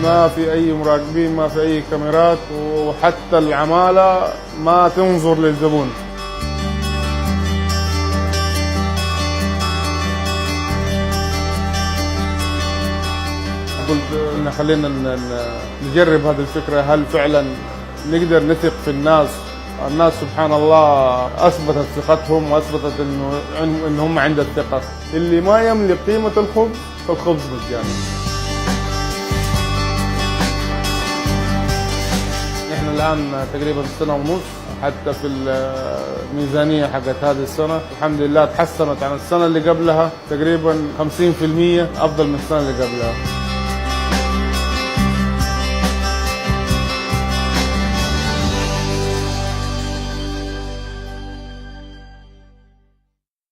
ما في أي مراقبين، ما في أي كاميرات، وحتى العمالة ما تنظر للزبون. قلت إن خلينا نجرب هذه الفكرة، هل فعلا نقدر نثق في الناس؟ الناس سبحان الله أثبتت ثقتهم، وأثبتت إن هم عند الثقة. اللي ما يملك قيمة الخبز فالخبز مجاني. إحنا الآن تقريبا سنة ونص، حتى في الميزانية حقت هذه السنة الحمد لله تحسنت عن السنة اللي قبلها تقريبا 50%، أفضل من السنة اللي قبلها.